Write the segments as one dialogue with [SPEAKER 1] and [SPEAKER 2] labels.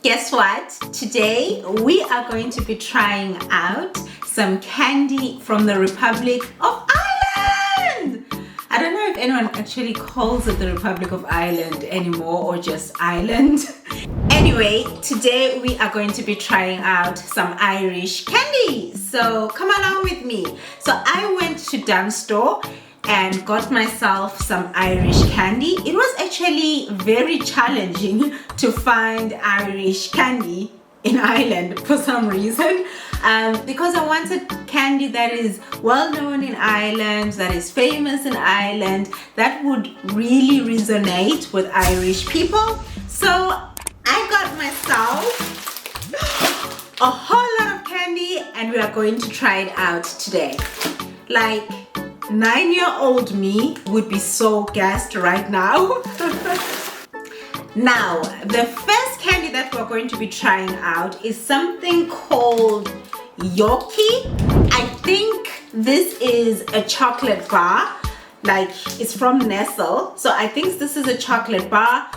[SPEAKER 1] Guess what? Today we are going to be trying out some candy from the Republic of Ireland. I don't know if anyone actually calls it the Republic of Ireland anymore or just Ireland. Anyway, today we are going to be trying out some Irish candy. So come along with me. So I went to Dunnes Store and got myself some Irish candy. It was actually very challenging to find Irish candy in Ireland for some reason, because I wanted candy that is well known in Ireland, that is famous in Ireland, that would really resonate with Irish people. So I got myself a whole lot of candy and we are going to try it out today. Like, 9-year-old me would be so gassed right now. Now, the first candy that we're going to be trying out is something called Yorkie. I think this is a chocolate bar, like it's from Nestle. So I think this is a chocolate bar.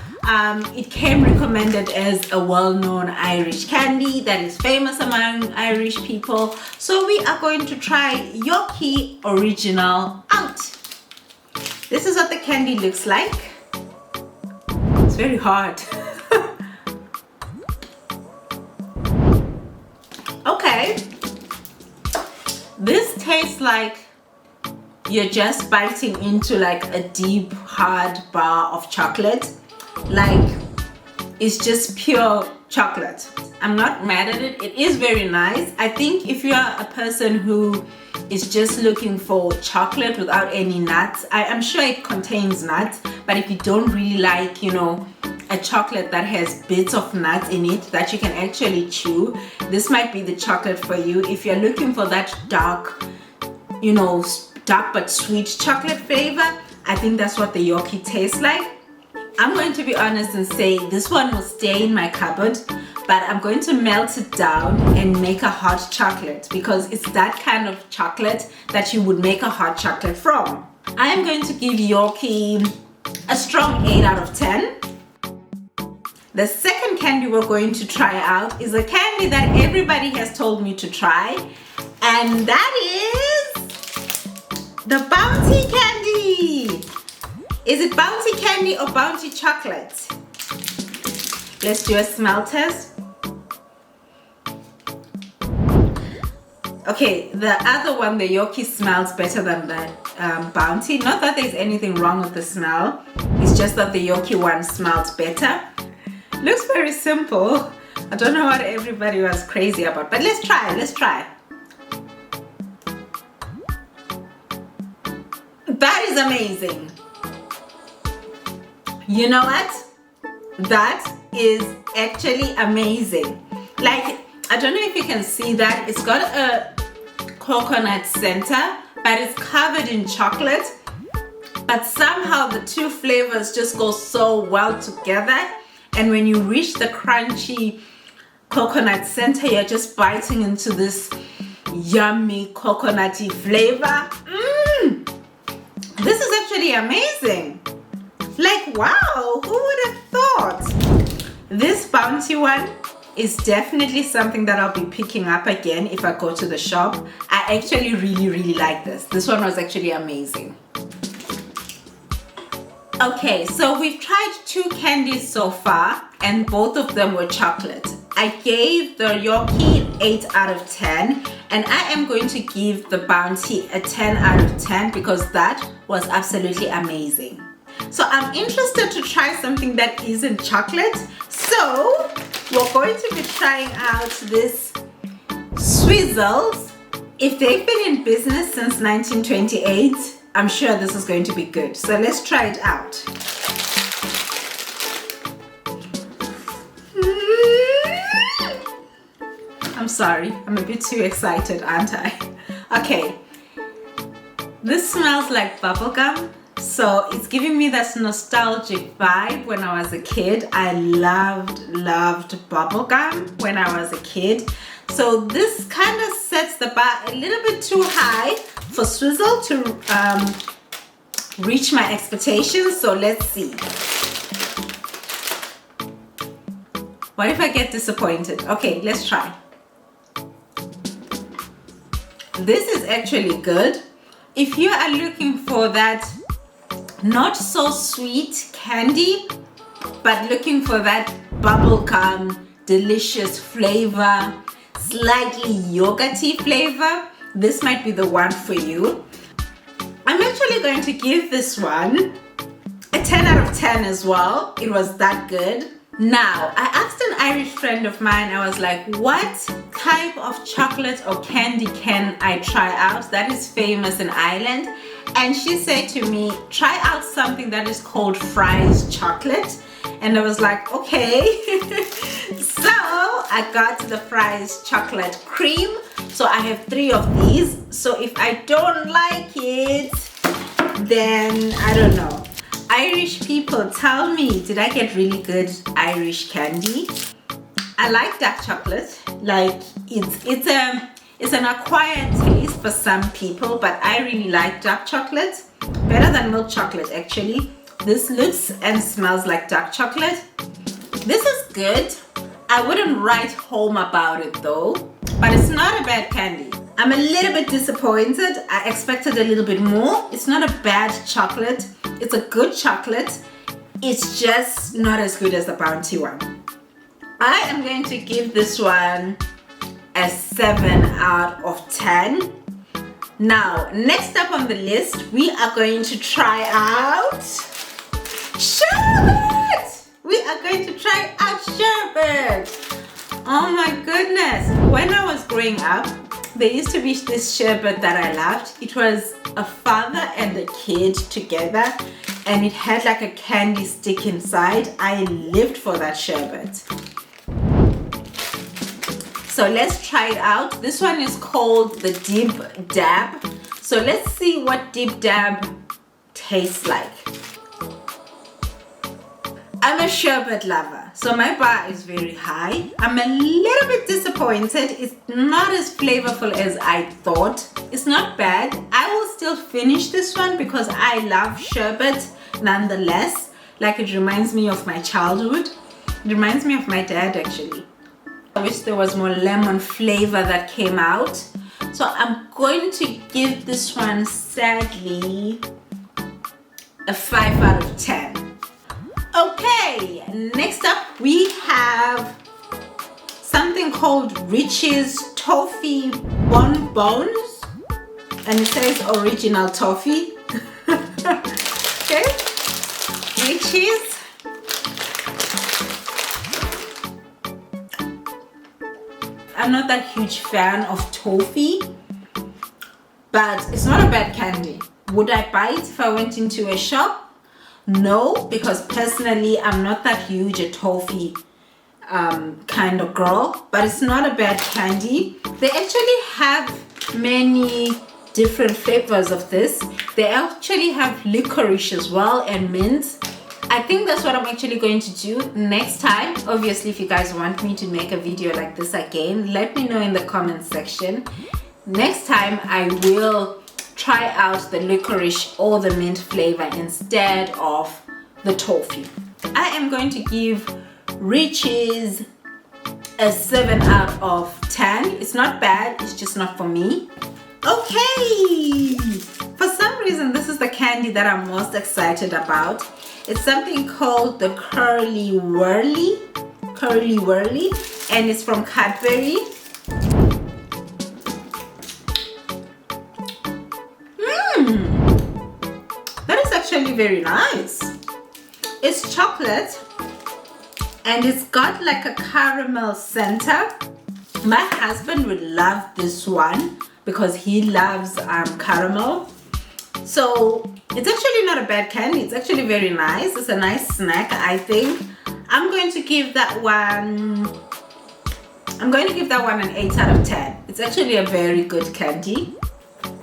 [SPEAKER 1] It came recommended as a well-known Irish candy that is famous among Irish people. So we are going to try Yorkie Original out. This is what the candy looks like. It's very hard. Okay. This tastes like you're just biting into like a deep, hard bar of chocolate. Like, it's just pure chocolate. I'm not mad at it. It is very nice. I think if you are a person who is just looking for chocolate without any nuts, I'm sure it contains nuts, but if you don't really like, you know, a chocolate that has bits of nuts in it that you can actually chew, this might be the chocolate for you. If you're looking for that dark, you know, dark but sweet chocolate flavor, I think that's what the Yorkie tastes like. I'm going to be honest and say this one will stay in my cupboard, but I'm going to melt it down and make a hot chocolate because it's that kind of chocolate that you would make a hot chocolate from. I am going to give Yorkie a strong 8 out of 10. The second candy we're going to try out is a candy that everybody has told me to try, and that is the Bounty candy. Is it Bounty candy or Bounty chocolate? Let's do a smell test. Okay, the other one, the Yorkie, smells better than the Bounty. Not that there's anything wrong with the smell. It's just that the Yorkie one smells better. Looks very simple. I don't know what everybody was crazy about, but let's try. That is amazing. You know what? That is actually amazing. Like, I don't know if you can see that. It's got a coconut center, but it's covered in chocolate. But somehow the two flavors just go so well together. And when you reach the crunchy coconut center, you're just biting into this yummy coconutty flavor. This is actually amazing. Like, wow, who would have thought? This Bounty one is definitely something that I'll be picking up again if I go to the shop. I actually really like this. This one was actually amazing. Okay, so we've tried 2 candies so far and both of them were chocolate. I gave the Yorkie 8 out of 10 and I am going to give the Bounty a 10 out of 10 because that was absolutely amazing. So I'm interested to try something that isn't chocolate. So we're going to be trying out this Swizzles. If they've been in business since 1928, I'm sure this is going to be good. So let's try it out. I'm sorry, I'm a bit too excited, aren't I? Okay, this smells like bubblegum. So it's giving me this nostalgic vibe when I was a kid. I loved bubblegum when I was a kid. So this kind of sets the bar a little bit too high for Swizzle to reach my expectations. So let's see. What if I get disappointed? Okay, let's try. This is actually good. If you are looking for that not so sweet candy, but looking for that bubblegum, delicious flavor, slightly yogurty flavor, this might be the one for you. I'm actually going to give this one a 10 out of 10 as well. It was that good. Now, I asked an Irish friend of mine, I was like, what type of chocolate or candy can I try out that is famous in Ireland? And she said to me, try out something that is called Fry's chocolate. And I was like, okay. So I got the Fry's chocolate cream. So I have 3 of these. So if I don't like it, then I don't know. Irish people, tell me, did I get really good Irish candy? I like dark chocolate. Like it's an acquired taste for some people, but I really like dark chocolate. Better than milk chocolate actually. This looks and smells like dark chocolate. This is good. I wouldn't write home about it though, but it's not a bad candy. I'm a little bit disappointed. I expected a little bit more. It's not a bad chocolate. It's a good chocolate. It's just not as good as the Bounty one. I am going to give this one a 7 out of 10. Now, next up on the list, we are going to try out sherbet. We are going to try out sherbet. Oh my goodness. When I was growing up, there used to be this sherbet that I loved. It was a father and a kid together, and it had like a candy stick inside. I lived for that sherbet. So let's try it out. This one is called the Dib Dab. So let's see what Dib Dab tastes like. I'm a sherbet lover, so my bar is very high. I'm a little bit disappointed. It's not as flavorful as I thought. It's not bad. I will still finish this one because I love sherbet nonetheless. Like, it reminds me of my childhood. It reminds me of my dad actually. I wish there was more lemon flavor that came out. So I'm going to give this one, sadly, a 5 out of 10. Okay, next up we have something called Rich's Toffee Bonbons, and it says original toffee. Okay, Rich's. I'm not that huge fan of toffee, but it's not a bad candy. Would I buy it if I went into a shop? No, because personally I'm not that huge a toffee kind of girl, but it's not a bad candy. They actually have many different flavors of this. They actually have licorice as well and mint. I think that's what I'm actually going to do next time. Obviously, if you guys want me to make a video like this again, let me know in the comment section. Next time I will try out the licorice or the mint flavor instead of the toffee. I am going to give Rich's a 7 out of 10. It's not bad, it's just not for me. Okay, for some reason this is the candy that I'm most excited about. It's something called the Curly Wurly, and it's from Cadbury. That is actually very nice. It's chocolate and it's got like a caramel center. My husband would love this one because he loves caramel. So it's actually not a bad candy. It's actually very nice. It's a nice snack, I think. I'm going to give that one an 8 out of 10. It's actually a very good candy.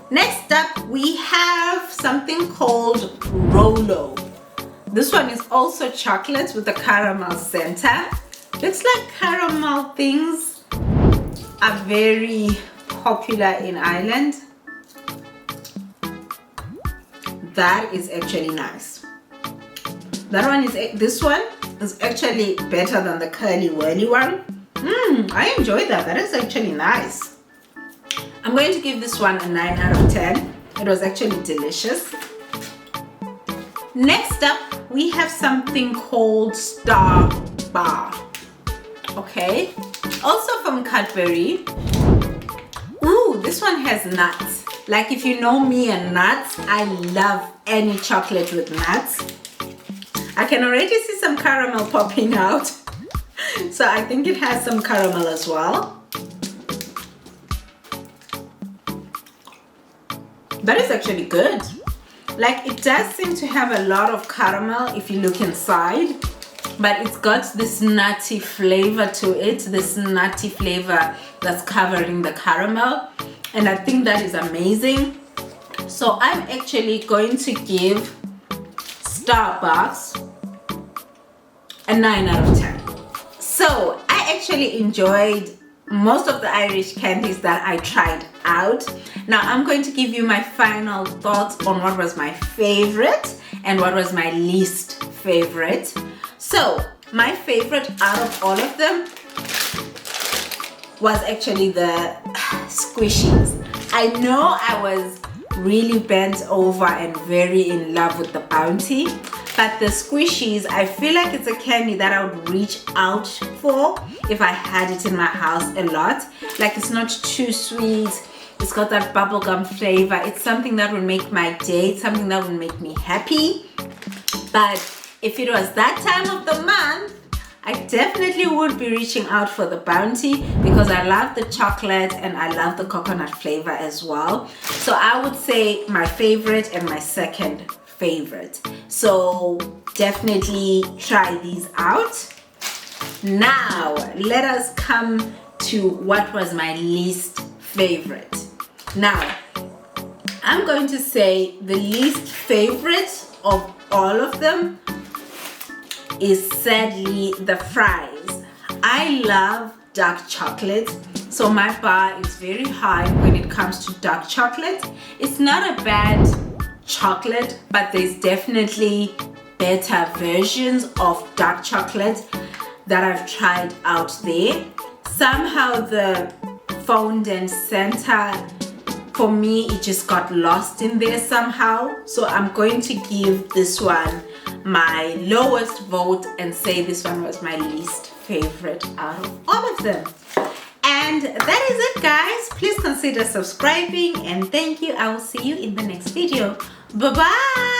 [SPEAKER 1] Next up, we have something called Rolo. This one is also chocolate with a caramel center. Looks like caramel things are very popular in Ireland. That is actually nice. That one is, this one is actually better than the Curly Wurly one. I enjoyed that. That is actually nice. I'm going to give this one a 9 out of 10. It was actually delicious. Next up, we have something called Star Bar. Okay, also from Cadbury. Ooh, this one has nuts. Like, if you know me and nuts, I love any chocolate with nuts. I can already see some caramel popping out. So I think it has some caramel as well. That is actually good. Like, it does seem to have a lot of caramel if you look inside, but it's got this nutty flavor to it, this nutty flavor that's covering the caramel, and I think that is amazing. So I'm actually going to give Starbucks a 9 out of 10. So I actually enjoyed most of the Irish candies that I tried out. Now I'm going to give you my final thoughts on what was my favorite and what was my least favorite. So my favorite out of all of them was actually the squishies. I know I was really bent over and very in love with the Bounty, but the squishies, I feel like it's a candy that I would reach out for if I had it in my house a lot. Like, it's not too sweet, it's got that bubblegum flavor. It's something that would make my day, it's something that would make me happy. But if it was that time of the month, I definitely would be reaching out for the Bounty because I love the chocolate and I love the coconut flavor as well. So I would say my favorite and my second favorite. So definitely try these out. Now let us come to what was my least favorite. Now I'm going to say the least favorite of all of them is sadly the fries. I love dark chocolate, so my bar is very high when it comes to dark chocolate. It's not a bad chocolate, but there's definitely better versions of dark chocolate that I've tried out there. Somehow the fondant center, for me, it just got lost in there somehow. So I'm going to give this one my lowest vote and say this one was my least favorite out of all of them. And that is it, guys. Please consider subscribing and thank you. I will see you in the next video. Bye bye.